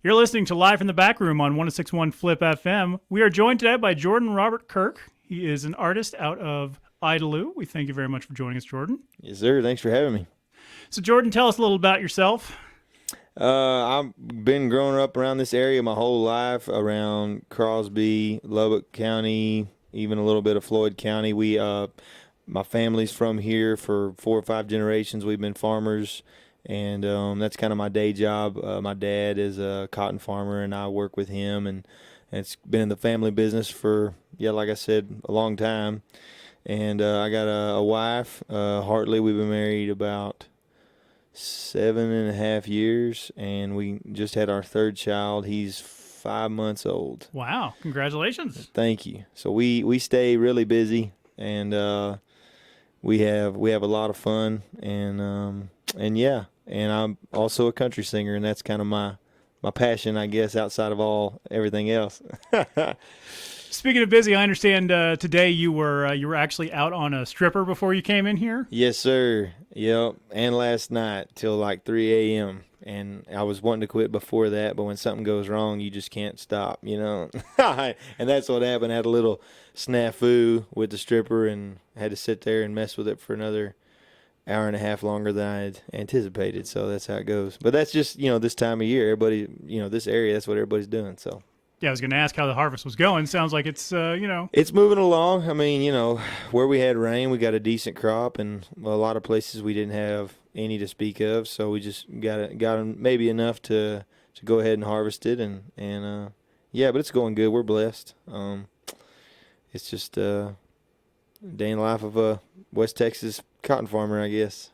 You're listening to Live from the Backroom on 1061 Flip FM. We are joined today by Jordan Robert Kirk. He is an artist out of Idalou. We thank you very much for joining us, Jordan. Yes, sir. Thanks for having me. So, Jordan, tell us a little about yourself. I've been growing up around this area my whole life, around Crosby, Lubbock County, even a little bit of Floyd County. My family's from here for 4 or 5 generations. We've been farmers, and that's kind of my day job. My dad is a cotton farmer, and I work with him, and it's been in the family business for, like I said, a long time. And I got a wife, Hartley. We've been married about 7.5 years, and we just had our third child. He's 5 months old. Wow, congratulations. Thank you. So we stay really busy, and we have a lot of fun, and I'm also a country singer, and that's kind of my passion, I guess, outside of everything else. Speaking of busy, I understand today you were actually out on a stripper before you came in here. Yes, sir. Yep. And last night till like 3 a.m. And I was wanting to quit before that, but when something goes wrong, you just can't stop, And that's what happened. I had a little snafu with the stripper and had to sit there and mess with it for another hour and a half longer than I had anticipated. So that's how it goes. But that's just, this time of year. Everybody, this area, that's what everybody's doing. So. Yeah, I was going to ask how the harvest was going. Sounds like it's, It's moving along. I mean, where we had rain, we got a decent crop, and a lot of places we didn't have any to speak of. So we just got maybe enough to go ahead and harvest it, and but it's going good. We're blessed. It's just a day in the life of a West Texas cotton farmer, I guess.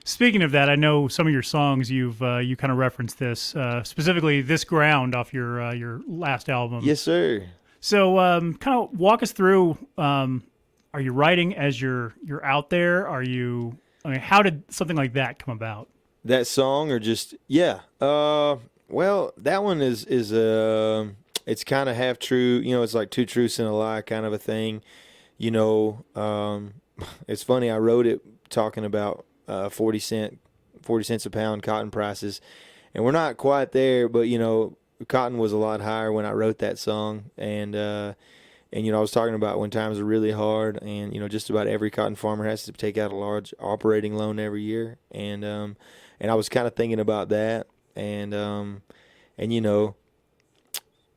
Speaking of that, I know some of your songs you kind of referenced this, specifically "This Ground" off your last album. Yes, sir. So, kind of walk us through. Are you writing as you're out there? How did something like that come about? That song, or just well, that one is it's kind of half true. It's like two truths and a lie kind of a thing. It's funny. I wrote it talking about 40 cents a pound cotton prices, and we're not quite there, but cotton was a lot higher when I wrote that song, and I was talking about when times are really hard, and just about every cotton farmer has to take out a large operating loan every year, and I was kind of thinking about that, and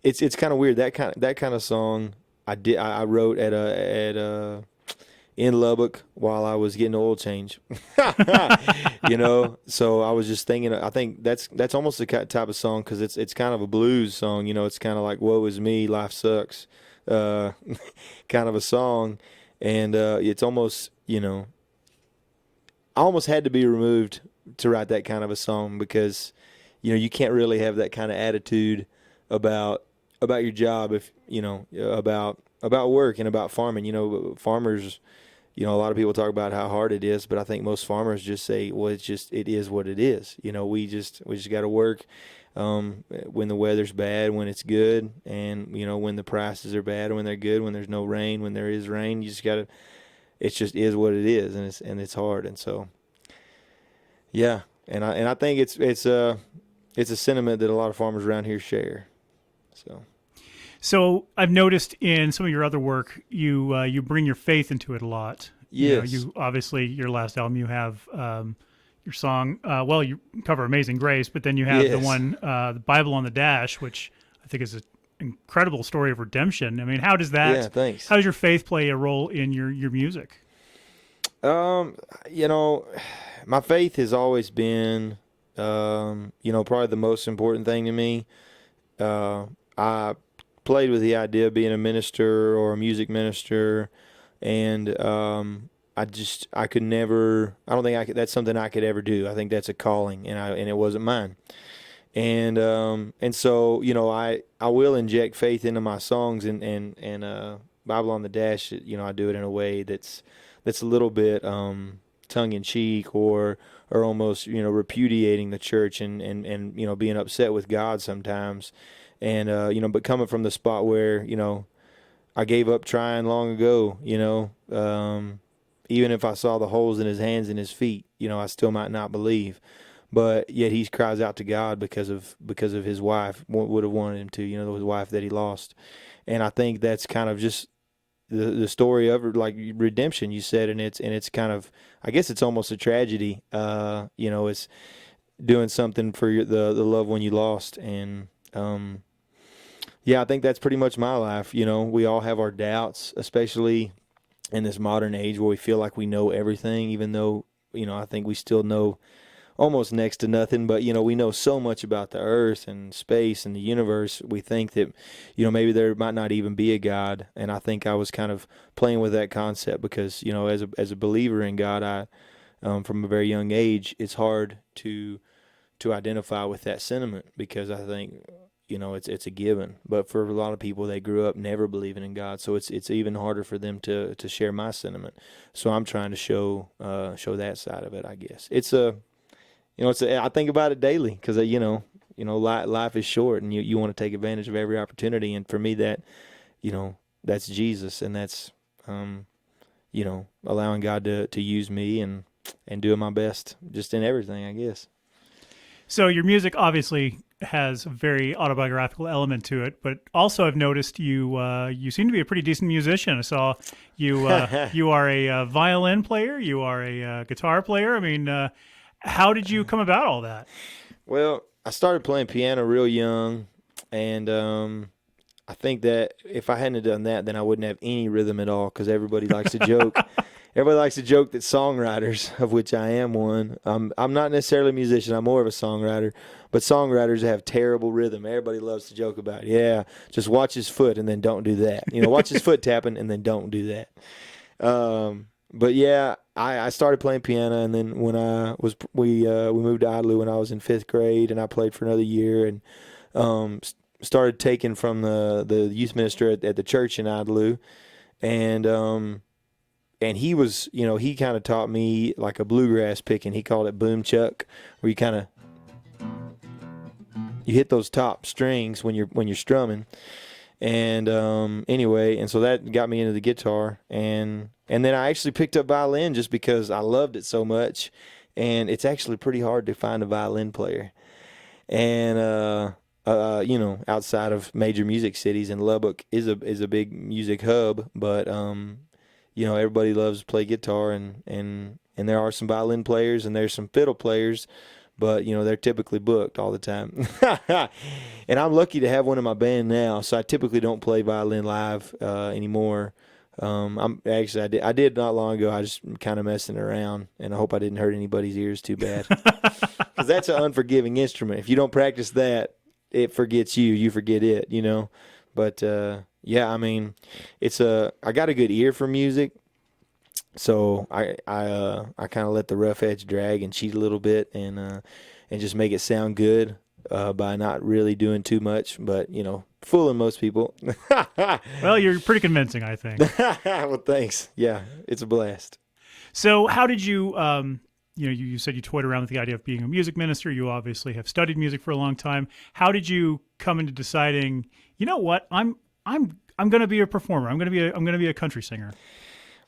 it's kind of weird, that kind of song I wrote in Lubbock while I was getting oil change. So I was just thinking, I think that's almost the type of song, because it's kind of a blues song. It's kind of like woe is me, life sucks, kind of a song, and it's almost, I almost had to be removed to write that kind of a song, because you can't really have that kind of attitude about your job, if about work and about farming. Farmers, a lot of people talk about how hard it is, but I think most farmers just say, well, it is what it is. We just got to work when the weather's bad, when it's good, and when the prices are bad, when they're good, when there's no rain, when there is rain. You just got to. It just is what it is, and it's hard, and so and I think it's a sentiment that a lot of farmers around here share. So I've noticed in some of your other work, you bring your faith into it a lot. Yes. You obviously, your last album, you have your song. You cover "Amazing Grace," but then you have the one, "The Bible on the Dash," which I think is an incredible story of redemption. I mean, how does that? Yeah, thanks. How does your faith play a role in your music? My faith has always been, probably the most important thing to me. I played with the idea of being a minister or a music minister, and I could never. I don't think that's something I could ever do. I think that's a calling, and it wasn't mine. And so I will inject faith into my songs, and Bible on the Dash. I do it in a way that's a little bit tongue in cheek, or almost repudiating the church, and being upset with God sometimes. And, but coming from the spot where, I gave up trying long ago, even if I saw the holes in his hands and his feet, I still might not believe. but yet he cries out to God because of his wife would have wanted him to, his wife that he lost. And I think that's kind of just the story of like redemption, you said, and it's kind of, I guess it's almost a tragedy. It's doing something for the loved one you lost. And yeah, I think that's pretty much my life. We all have our doubts, especially in this modern age where we feel like we know everything, even though, I think we still know almost next to nothing. But, we know so much about the earth and space and the universe. We think that, maybe there might not even be a God. And I think I was kind of playing with that concept because, as a believer in God, from a very young age, it's hard to identify with that sentiment because I think, it's a given. But for a lot of people, they grew up never believing in God, so it's even harder for them to share my sentiment. So I'm trying to show that side of it, I guess. I think about it daily because life is short, and you want to take advantage of every opportunity. And for me, that's Jesus, and that's allowing God to use me and doing my best just in everything, I guess. So your music obviously has a very autobiographical element to it, but also I've noticed you seem to be a pretty decent musician. I saw you you are a violin player, you are a guitar player. I mean, how did you come about all that? Well, I started playing piano real young, and I think that if I hadn't done that, then I wouldn't have any rhythm at all because everybody likes to joke. Everybody likes to joke that songwriters, of which I am one, I'm not necessarily a musician. I'm more of a songwriter. But songwriters have terrible rhythm. Everybody loves to joke about it. Yeah, just watch his foot and then don't do that. Watch his foot tapping and then don't do that. But yeah, I started playing piano, and then when we moved to Idalou when I was in 5th grade, and I played for another year, and started taking from the youth minister at the church in Idalou, and he was, he kind of taught me like a bluegrass picking. He called it boom chuck, where you hit those top strings when you're strumming. And anyway, and so that got me into the guitar, and then I actually picked up violin just because I loved it so much. And it's actually pretty hard to find a violin player. And outside of major music cities, and Lubbock is a big music hub, but everybody loves to play guitar, and there are some violin players and there's some fiddle players, but they're typically booked all the time. And I'm lucky to have one in my band now, so I typically don't play violin live anymore. I did not long ago. I just kind of messing around, and I hope I didn't hurt anybody's ears too bad, because that's an unforgiving instrument. If you don't practice that, it forgets you. You forget it. But yeah, I mean, I got a good ear for music. So I kind of let the rough edge drag and cheat a little bit, and just make it sound good by not really doing too much, but fooling most people. Well, you're pretty convincing, I think. Well, thanks. Yeah, it's a blast. So how did you you said you toyed around with the idea of being a music minister. You obviously have studied music for a long time. How did you come into deciding, what, I'm going to be a performer. I'm going to be a country singer.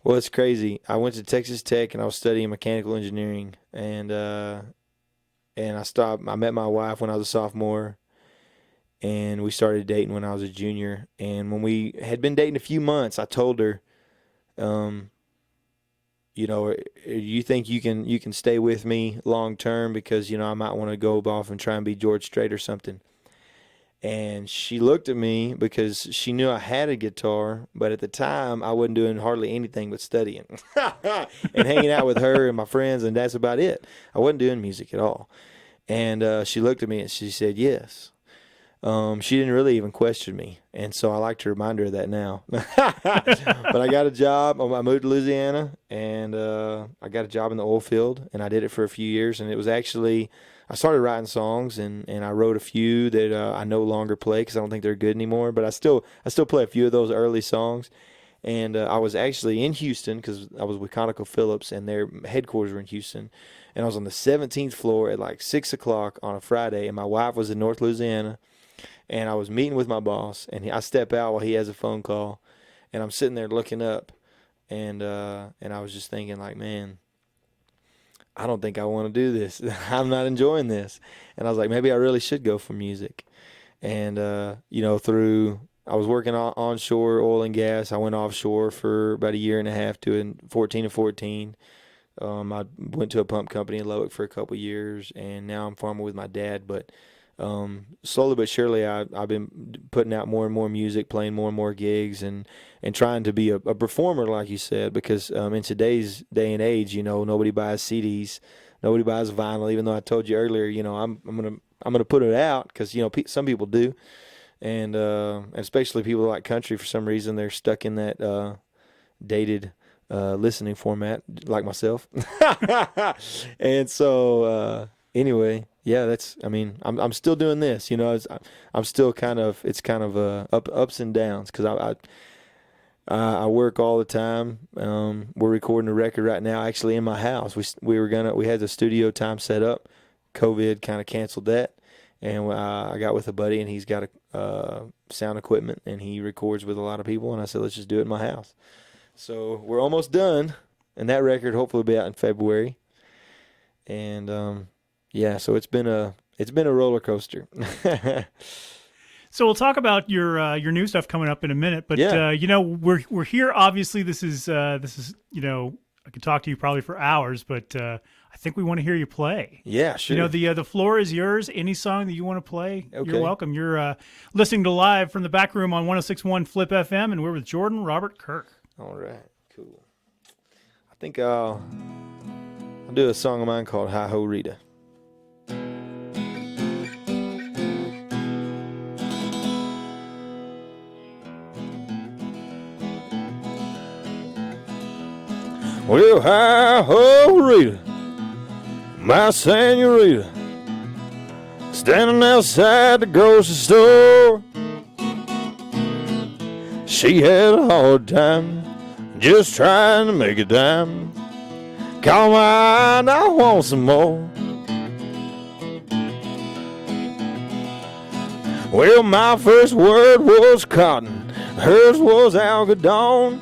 Well, it's crazy. I went to Texas Tech, and I was studying mechanical engineering, and I met my wife when I was a sophomore, and we started dating when I was a junior. And when we had been dating a few months, I told her, you think you can stay with me long term, because I might want to go off and try and be George Strait or something. And she looked at me because she knew I had a guitar, but at the time I wasn't doing hardly anything but studying and hanging out with her and my friends, and that's about it. I wasn't doing music at all. And she looked at me and she said yes. She didn't really even question me, and so I like to remind her of that now. But I got a job. I moved to Louisiana, and I got a job in the oil field, and I did it for a few years. And it was actually, I started writing songs, and I wrote a few that I no longer play because I don't think they're good anymore. But I still play a few of those early songs. And I was actually in Houston because I was with ConocoPhillips, and their headquarters were in Houston. And I was on the 17th floor at like 6 o'clock on a Friday, and my wife was in North Louisiana. And I was meeting with my boss, and I step out while he has a phone call, and I'm sitting there looking up, and I was just thinking, like, man, I don't think I want to do this. I'm not enjoying this. And I was like, maybe I really should go for music. And, through, I was working onshore oil and gas. I went offshore for about a year and a half, doing 14 to 14. I went to a pump company in Lubbock for a couple of years, and now I'm farming with my dad. But slowly but surely, I've been putting out more and more music, playing more and more gigs, and trying to be a performer, like you said, because in today's day and age, nobody buys CDs, nobody buys vinyl. Even though I told you earlier, I'm gonna put it out because some people do, and especially people that like country for some reason, they're stuck in that dated listening format like myself. And so anyway, yeah, I'm still doing this, I'm still it's kind of ups and downs because I work all the time. We're recording a record right now actually in my house. We had the studio time set up. COVID kind of canceled that, and I got with a buddy, and he's got a sound equipment, and he records with a lot of people, and I said, let's just do it in my house. So we're almost done, and that record hopefully will be out in February. And so it's been a roller coaster. So we'll talk about your new stuff coming up in a minute, but yeah. We're here. Obviously, this is I could talk to you probably for hours, but I think we want to hear you play. Yeah, sure. The floor is yours. Any song that you want to play, okay. You're welcome. You're listening to Live from the Backroom on 106.1 Flip FM, and we're with Jordan Robert Kirk. All right, cool. I think I'll do a song of mine called Hi Ho Rita. Well, hi ho Rita, my senorita, standing outside the grocery store. She had a hard time just trying to make a dime. Caught my eye and I want some more. Well, my first word was cotton, hers was algodón.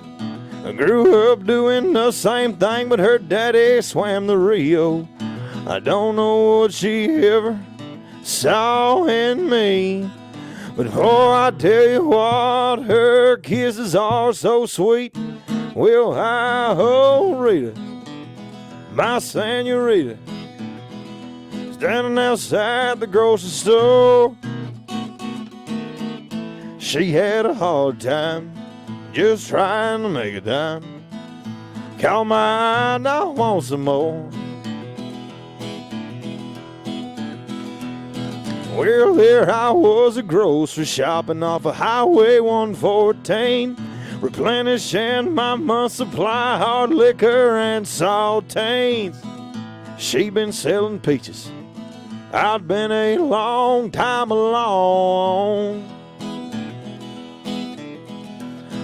I grew up doing the same thing, but her daddy swam the Rio. I don't know what she ever saw in me, but oh, I tell you what, her kisses are so sweet. Well, hi ho Rita, my senorita, standing outside the grocery store. She had a hard time just trying to make a dime. Caught my eye and I want some more. Well, there I was a grocery shopping off of Highway 114, replenishing my month's supply, hard liquor and saltines. She been selling peaches, I'd been a long time alone.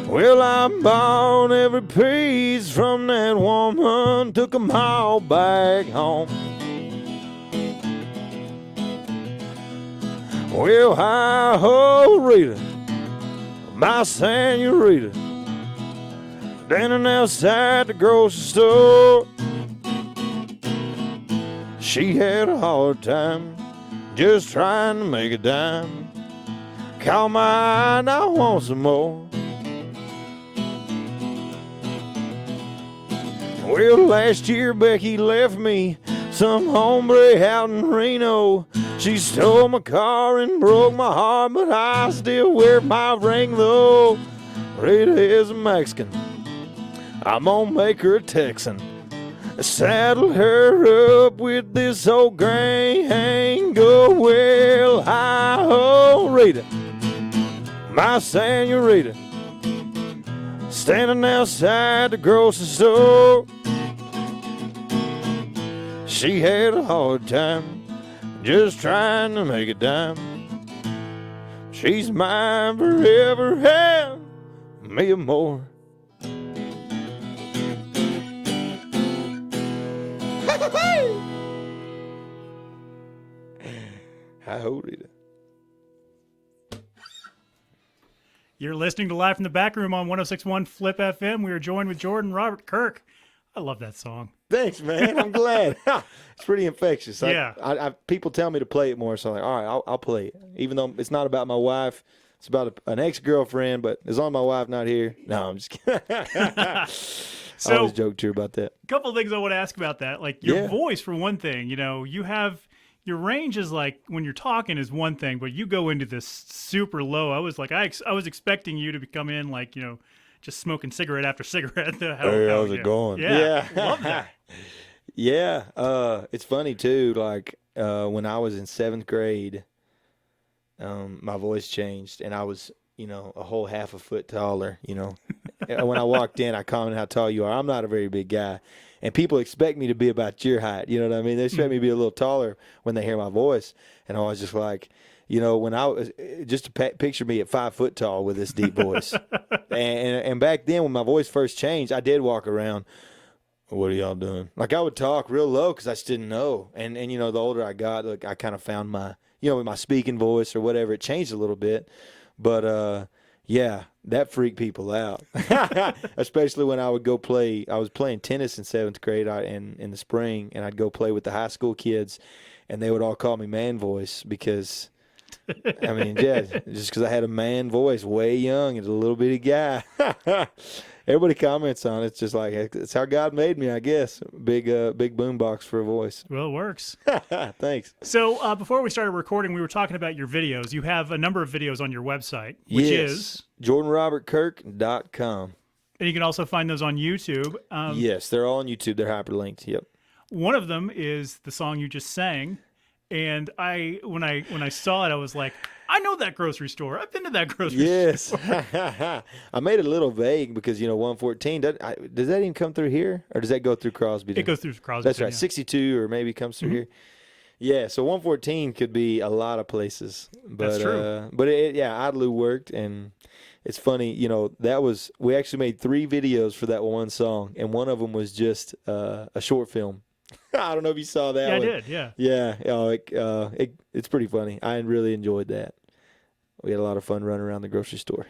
Well, I bought every piece from that woman, took 'em all back home. Well, hi ho Rita, my senorita, standing outside the grocery store. She had a hard time just trying to make a dime. Caught my eye and I want some more. Well, last year Becky left me, some hombre out in Reno. She stole my car and broke my heart, but I still wear my ring though. Rita is a Mexican, I'm gonna make her a Texan. Saddle her up with this old grain. Go well, hi ho Rita, my senorita, standing outside the grocery store. She had a hard time just trying to make a dime. She's mine forever, have me more. Hi ho Rita. You're listening to Live from the Backroom on 106.1 Flip FM. We are joined with Jordan Robert Kirk. I love that song. Thanks, man. I'm glad. It's pretty infectious. Yeah. People tell me to play it more, so I'm like, all right, I'll play it. Even though it's not about my wife, it's about an ex-girlfriend. But as long as my wife not here, no, I'm just kidding. I always joke to her about that. A couple of things I want to ask about that, like your voice for one thing. You have your range is like when you're talking is one thing, but you go into this super low. I was like, I was expecting you to come in like just smoking cigarette after cigarette. How's it going? Yeah. Love that. Yeah. It's funny too. Like when I was in 7th grade, my voice changed, and I was, a whole half a foot taller. When I walked in, I commented how tall you are. I'm not a very big guy, and people expect me to be about your height. You know what I mean? They expect me to be a little taller when they hear my voice, and I was just like, when I was just to picture me at 5 foot tall with this deep voice, and back then when my voice first changed, I did walk around. What are y'all doing? Like I would talk real low because I just didn't know, and the older I got, like I kind of found my with my speaking voice or whatever, it changed a little bit, but yeah, that freaked people out, especially when I would go play. I was playing tennis in 7th grade in the spring, and I'd go play with the high school kids, and they would all call me man voice because. I mean, yeah, just because I had a man voice, way young and a little bitty guy. Everybody comments on it. It's just like, it's how God made me, I guess. Big boombox for a voice. Well, it works. Thanks. So before we started recording, we were talking about your videos. You have a number of videos on your website, which is JordanRobertKirk.com. And you can also find those on YouTube. Yes, they're all on YouTube. They're hyperlinked. Yep. One of them is the song you just sang. And when I saw it, I was like, I know that grocery store. I've been to that grocery store. Yes. I made it a little vague because, 114, does that even come through here? Or does that go through Crosby? It goes through Crosby. That's right. 62 or maybe comes through here. Yeah, so 114 could be a lot of places. But, that's true. But Idalou worked, and it's funny, we actually made 3 videos for that one song, and one of them was just a short film. I don't know if you saw that one. I did, yeah. Yeah, it's pretty funny. I really enjoyed that. We had a lot of fun running around the grocery store.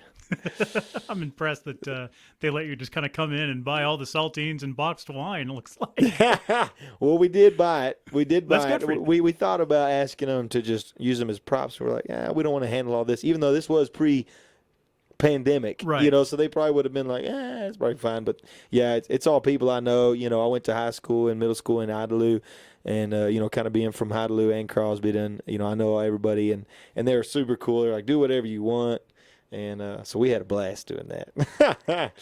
I'm impressed that they let you just kind of come in and buy all the saltines and boxed wine, it looks like. Well, we did buy it. That's good for you. We thought about asking them to just use them as props. We're like, we don't want to handle all this, even though this was pre-pandemic, right? So they probably would have been like, it's probably fine. But yeah, it's all people I know. I went to high school and middle school in Idalou, and kind of being from Idalou and Crosby, and I know everybody, and they're super cool. They're like, do whatever you want, and so we had a blast doing that.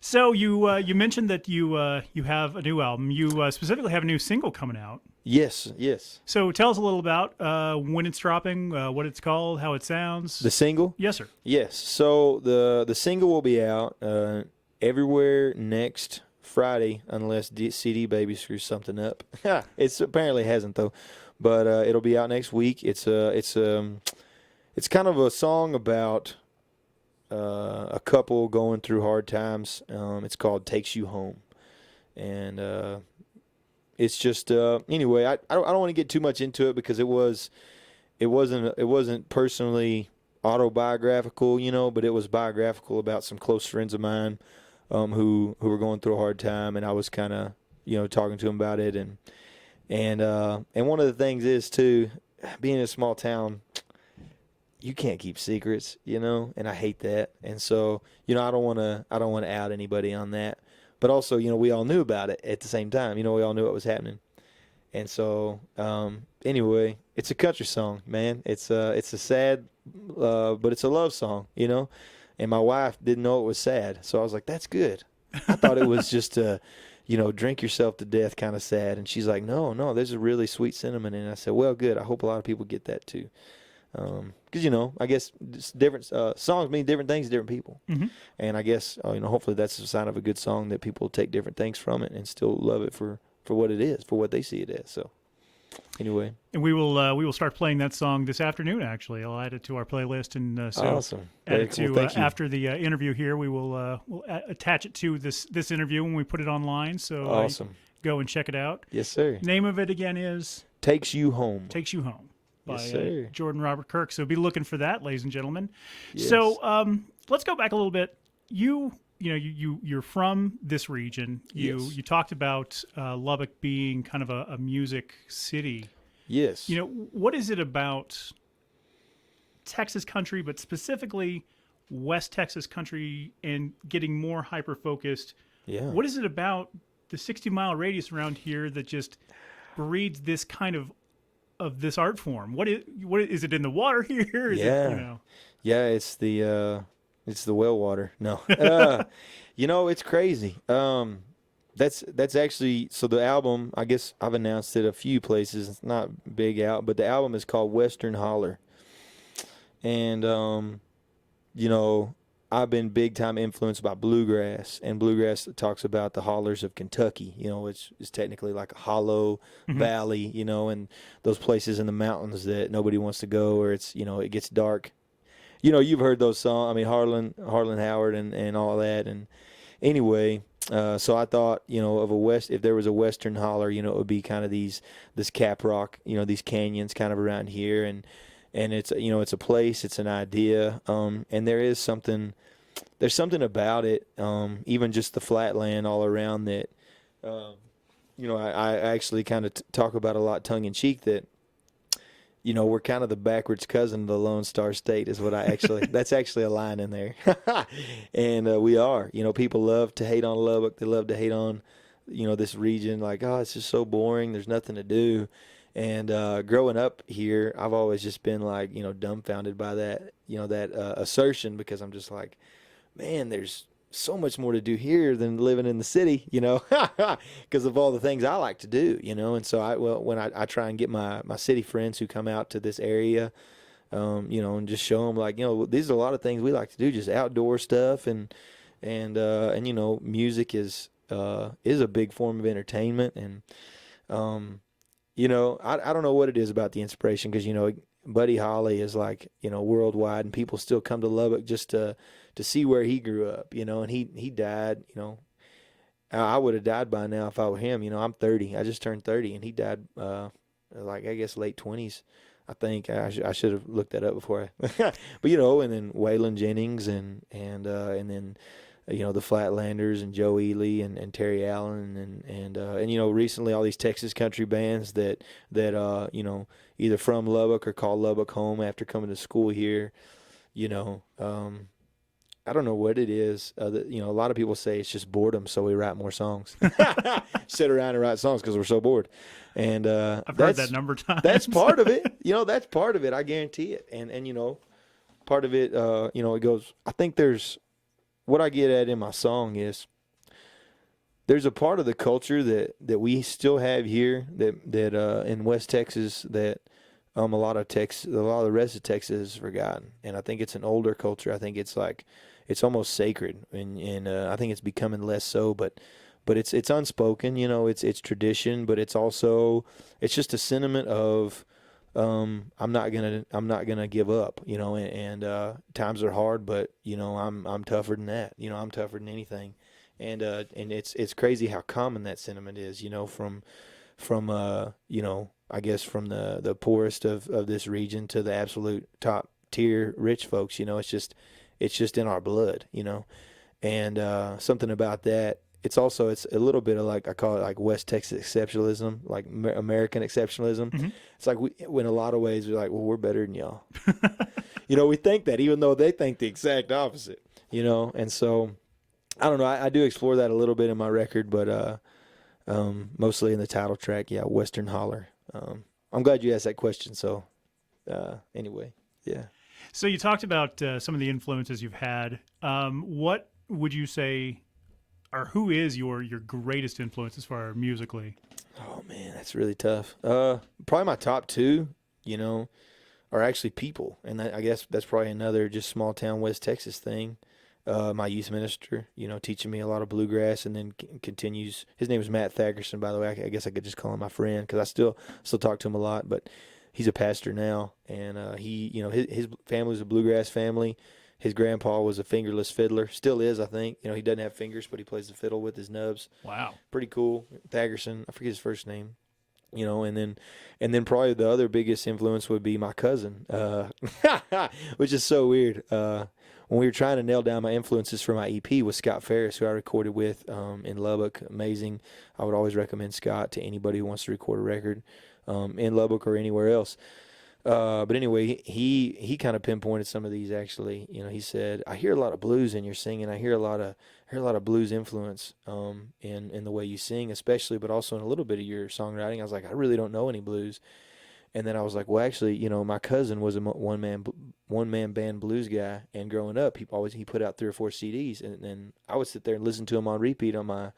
So you mentioned that you have a new album. You specifically have a new single coming out. Yes. So tell us a little about when it's dropping, what it's called, how it sounds. The single? Yes, sir. Yes. So the single will be out everywhere next Friday, unless CD Baby screws something up. It apparently hasn't though, but it'll be out next week. It's kind of a song about a couple going through hard times. It's called "Takes You Home," and it's just anyway. I don't want to get too much into it because it wasn't personally autobiographical, but it was biographical about some close friends of mine who were going through a hard time, and I was kind of talking to them about it, and one of the things is too, being in a small town, you can't keep secrets, and I hate that. And so, I don't want to out anybody on that. But also, we all knew about it at the same time. We all knew what was happening. And so, anyway, it's a country song, man. It's a sad, but it's a love song, And my wife didn't know it was sad, so I was like, that's good. I thought it was just drink yourself to death kind of sad. And she's like, no, there's a really sweet sentiment in it. I said, well, good. I hope a lot of people get that too. Because I guess different songs mean different things to different people, and I guess hopefully that's a sign of a good song that people take different things from it and still love it for what it is, for what they see it as. So anyway, and we will start playing that song this afternoon. Actually, I'll add it to our playlist, and so awesome. Add it to after the interview here. We will we'll attach it to this interview when we put it online. So awesome. Go and check it out. Yes, sir. Name of it again is Takes You Home. Takes You Home. By yes, Jordan Robert Kirk. So be looking for that, ladies and gentlemen. Yes. So let's go back a little bit. You you're from this region. Yes. You talked about Lubbock being kind of a music city. Yes. What is it about Texas country, but specifically West Texas country, and getting more hyper focused? Yeah. What is it about the 60-mile radius around here that just breeds this kind of this art form? What is it in the water here? Is Yeah. it, Yeah, it's the well water. No. It's crazy. That's actually, so the album, I guess I've announced it a few places. It's not big out, but the album is called Western Holler. And I've been big time influenced by bluegrass, and bluegrass talks about the hollers of Kentucky, which is technically like a hollow valley, and those places in the mountains that nobody wants to go, or it gets dark. You've heard those songs. I mean, Harlan Howard and all that. And anyway, so I thought, if there was a Western holler, it would be kind of this cap rock, these canyons kind of around here. And it's, it's a place, it's an idea. And there's something about it. Even just the flatland all around that, I actually kind of talk about a lot tongue in cheek that, we're kind of the backwards cousin of the Lone Star State is what that's actually a line in there. And we are, people love to hate on Lubbock. They love to hate on, this region. Like, oh, it's just so boring. There's nothing to do. And growing up here, I've always just been like, dumbfounded by that, that assertion, because I'm just like, man, there's so much more to do here than living in the city, because of all the things I like to do, And so when I try and get my city friends who come out to this area, and just show them like, these are a lot of things we like to do, just outdoor stuff. And music is a big form of entertainment. And, I don't know what it is about the inspiration, because, Buddy Holly is like, worldwide, and people still come to Lubbock just to see where he grew up, and he died, I would have died by now if I were him. I'm 30. I just turned 30, and he died, I guess late 20s. I think I should have looked that up before. But, and then Waylon Jennings and then, the Flatlanders and Joe Ely and Terry Allen and recently all these Texas country bands that either from Lubbock or call Lubbock home after coming to school here. I don't know what it is. A lot of people say it's just boredom, so we write more songs. Sit around and write songs because we're so bored. And I've heard that number of times. That's part of it. That's part of it. I guarantee it. And part of it, it goes. I think there's what I get at in my song is there's a part of the culture that we still have here that in West Texas that a lot of the rest of Texas has forgotten. And I think it's an older culture. I think it's like it's almost sacred, and I think it's becoming less so. But it's unspoken. It's tradition, but it's just a sentiment of I'm not gonna give up. And times are hard, but I'm tougher than that. I'm tougher than anything. And it's crazy how common that sentiment is. From I guess from the poorest of this region to the absolute top tier rich folks. It's just in our blood. And something about that. It's a little bit of like I call it like West Texas exceptionalism, like American exceptionalism. Mm-hmm. It's like in a lot of ways we're like, well, we're better than y'all. We think that even though they think the exact opposite. And so I don't know. I do explore that a little bit in my record, but mostly in the title track, yeah, Western Holler. I'm glad you asked that question. So anyway, yeah. So you talked about some of the influences you've had. What would you say, or who is your greatest influence as far as musically? Oh man, that's really tough. Probably my top two, are actually people, and I guess that's probably another just small town West Texas thing. My youth minister, teaching me a lot of bluegrass, and then continues. His name is Matt Thagerson, by the way. I guess I could just call him my friend because I still talk to him a lot. But he's a pastor now, and his family's a bluegrass family. His grandpa was a fingerless fiddler, still is, I think. He doesn't have fingers, but he plays the fiddle with his nubs. Wow, pretty cool. Thagerson, I forget his first name. you know, and then probably the other biggest influence would be my cousin, which is so weird. When we were trying to nail down my influences for my EP with Scott Ferris, who I recorded with in Lubbock, amazing. I would always recommend Scott to anybody who wants to record a record in Lubbock or anywhere else. But anyway, he kind of pinpointed some of these actually. You know, he said, "I hear a lot of blues in your singing. I hear a lot of blues influence in the way you sing, especially, but also in a little bit of your songwriting." I was like, "I really don't know any blues." And then I was like, "Well, actually, you know, my cousin was a one man band blues guy, and growing up, he put out 3 or 4 CDs, and then I would sit there and listen to him on repeat on my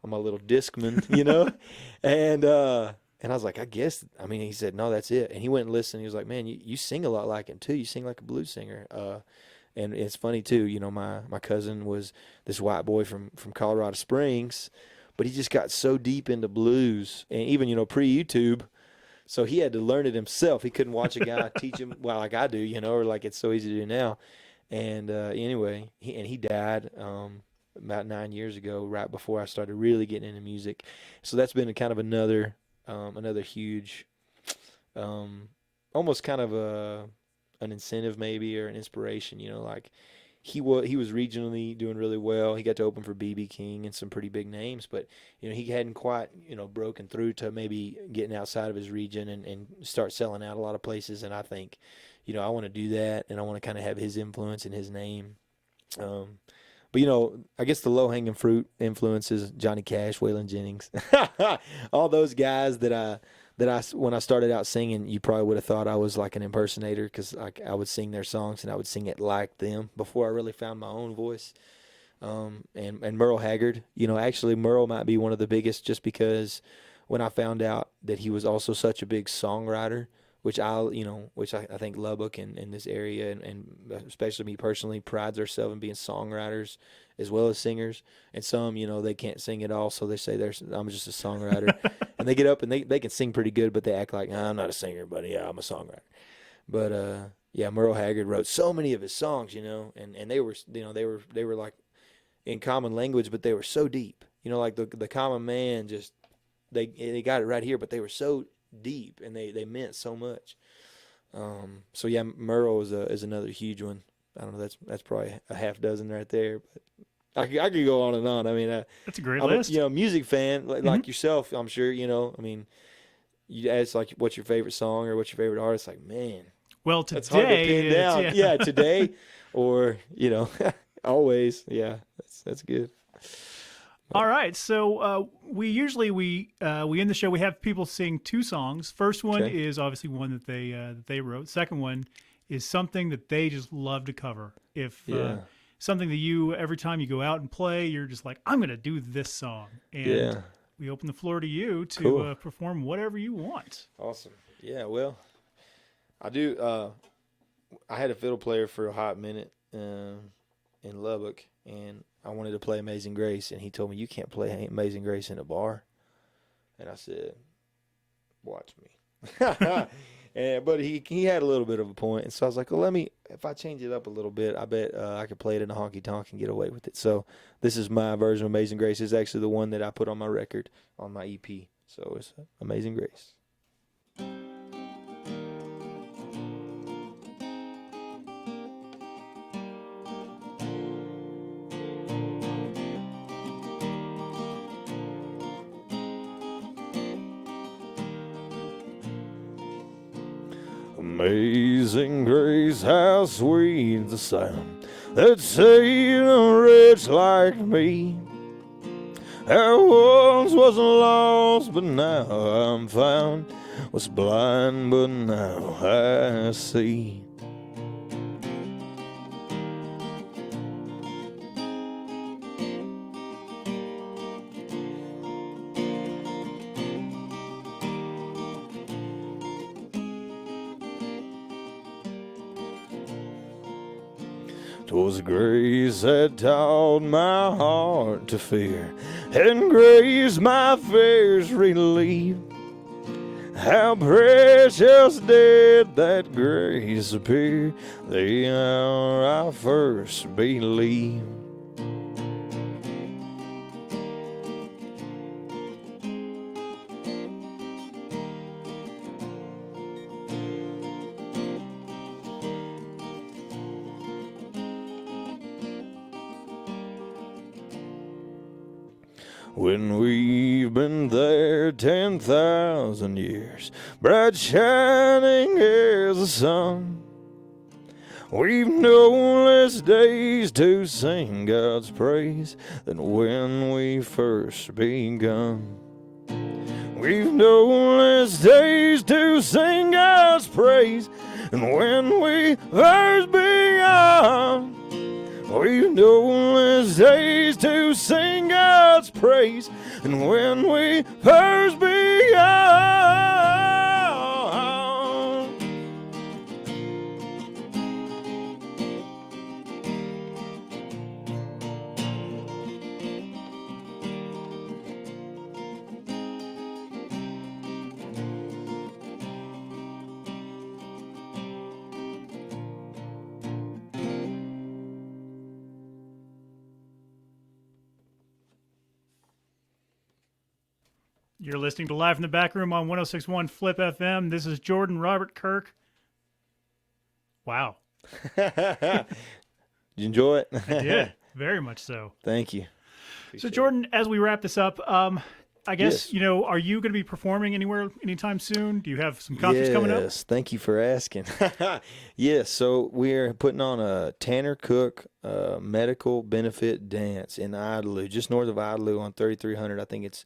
little Discman, you know, and." And I was like, I guess, I mean, he said, no, that's it. And he went and listened. He was like, man, you sing a lot like him, too. You sing like a blues singer. And it's funny, too. You know, my cousin was this white boy from Colorado Springs, but he just got so deep into blues. And even, you know, pre-YouTube, so he had to learn it himself. He couldn't watch a guy teach him, well, like I do, you know, or like it's so easy to do now. And anyway, he died about 9 years ago, right before I started really getting into music. So that's been a kind of another huge, almost kind of an incentive maybe, or an inspiration. You know, like he was regionally doing really well. He got to open for BB King and some pretty big names, but you know, he hadn't quite, you know, broken through to maybe getting outside of his region and start selling out a lot of places. And I think, you know, I want to do that, and I want to kind of have his influence and his name. But, you know, I guess the low-hanging fruit influences, Johnny Cash, Waylon Jennings, all those guys that when I started out singing, you probably would have thought I was like an impersonator, because I would sing their songs and I would sing it like them before I really found my own voice. And Merle Haggard, you know, actually Merle might be one of the biggest, just because when I found out that he was also such a big songwriter, which I think Lubbock and this area, and especially me personally, prides ourselves in being songwriters as well as singers. And some, you know, they can't sing at all, so they say I'm just a songwriter. And they get up and they can sing pretty good, but they act like, I'm not a singer, but yeah, I'm a songwriter. But yeah, Merle Haggard wrote so many of his songs, you know, and they were, you know, they were like in common language, but they were so deep. You know, like the common man, just they got it right here, but they were so deep, and they meant so much. So yeah, Merle is another huge one. I don't know, that's probably a half dozen right there, but I could go on and on. I mean, that's a great I'm list. You know, music fan like yourself, I'm sure. You know, I mean, you ask like what's your favorite song or what's your favorite artist, like, man, well, today that's hard to pin down. Yeah, today, or you know, always. Yeah, that's good. All right, so we end the show. We have people sing 2 songs. First one is obviously one that they wrote. Second one is something that they just love to cover. If something that you, every time you go out and play, you're just like, I'm going to do this song. And we open the floor to you to perform whatever you want. Awesome. Yeah, well, I do. I had a fiddle player for a hot minute in Lubbock, and I wanted to play Amazing Grace, and he told me, you can't play Amazing Grace in a bar. And I said, watch me. But he had a little bit of a point, and so I was like, well, if I change it up a little bit, I bet I could play it in a honky-tonk and get away with it. So this is my version of Amazing Grace. It's actually the one that I put on my record, on my EP. So it's Amazing Grace. Amazing grace, how sweet the sound that saved a wretch like me. I once was lost, but now I'm found. Was blind, but now I see. 'Twas grace that taught my heart to fear, and grace my fears relieved. How precious did that grace appear the hour I first believed. when we've been there 10,000 years, bright shining as the sun. We've no less days to sing God's praise than when we first begun. We've no less days to sing God's praise than when we first begun. We've no less days to sing God's praise than when we first begun. You're listening to Live from the Backroom on 106.1 Flip FM. This is Jordan Robert Kirk. Wow. Did you enjoy it? I did. Very much so. Thank you. So, Jordan, as we wrap this up, I guess, Yes. Are you going to be performing anywhere anytime soon? Do you have some concerts coming up? Yes, thank you for asking. Yes, so we're putting on a Tanner Cook medical benefit dance in Idalou, just north of Idalou on 3300. I think it's,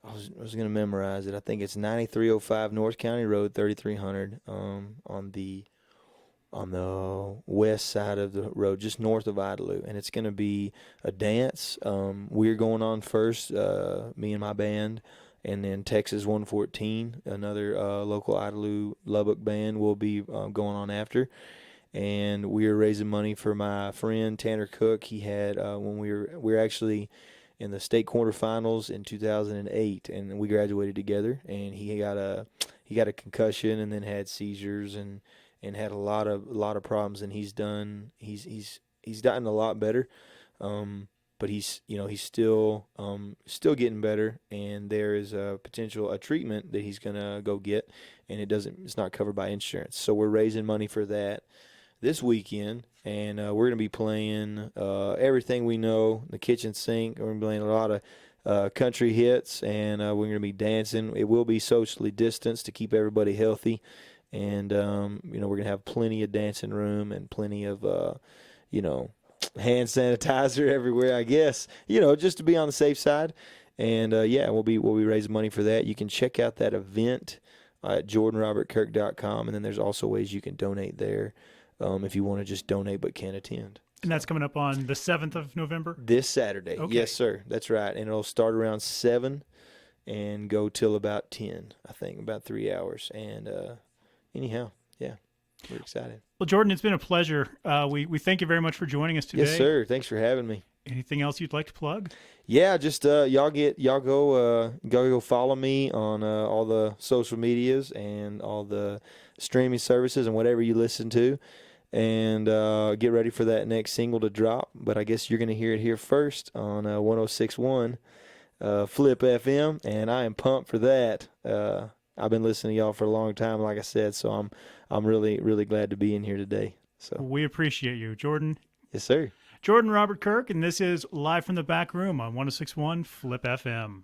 I was going to memorize it. I think it's 9305 North County Road, 3300, on the west side of the road, just north of Idalou, and it's going to be a dance. We're going on first, me and my band, and then Texas 114, another local Idalou Lubbock band, will be going on after. And we are raising money for my friend Tanner Cook. He had when we were actually in the state quarterfinals in 2008, and we graduated together. And he got a concussion, and then had seizures, and had a lot of problems. And he's gotten a lot better, but he's still getting better. And there is a treatment that he's gonna go get, and it's not covered by insurance. So we're raising money for that this weekend, and we're going to be playing everything we know, the kitchen sink. We're going to be playing a lot of country hits, and we're going to be dancing. It will be socially distanced to keep everybody healthy, and we're going to have plenty of dancing room and plenty of hand sanitizer everywhere, I guess, just to be on the safe side. And we'll be raising money for that. You can check out that event at jordanrobertkirk.com, and then there's also ways you can donate there. If you want to just donate but can't attend. And that's coming up on the 7th of November? This Saturday. Okay. Yes, sir. That's right. And it'll start around 7 and go till about 10, I think, about 3 hours. And anyhow, yeah, we're excited. Well, Jordan, it's been a pleasure. We thank you very much for joining us today. Yes, sir. Thanks for having me. Anything else you'd like to plug? Yeah, just y'all go follow me on all the social medias and all the streaming services and whatever you listen to, and get ready for that next single to drop. But I guess you're going to hear it here first on 106.1 Flip FM, and I am pumped for that. I've been listening to y'all for a long time, like I said, so I'm really, really glad to be in here today. So we appreciate you, Jordan. Yes, sir. Jordan Robert Kirk, and this is Live from the Back Room on 106.1 Flip FM.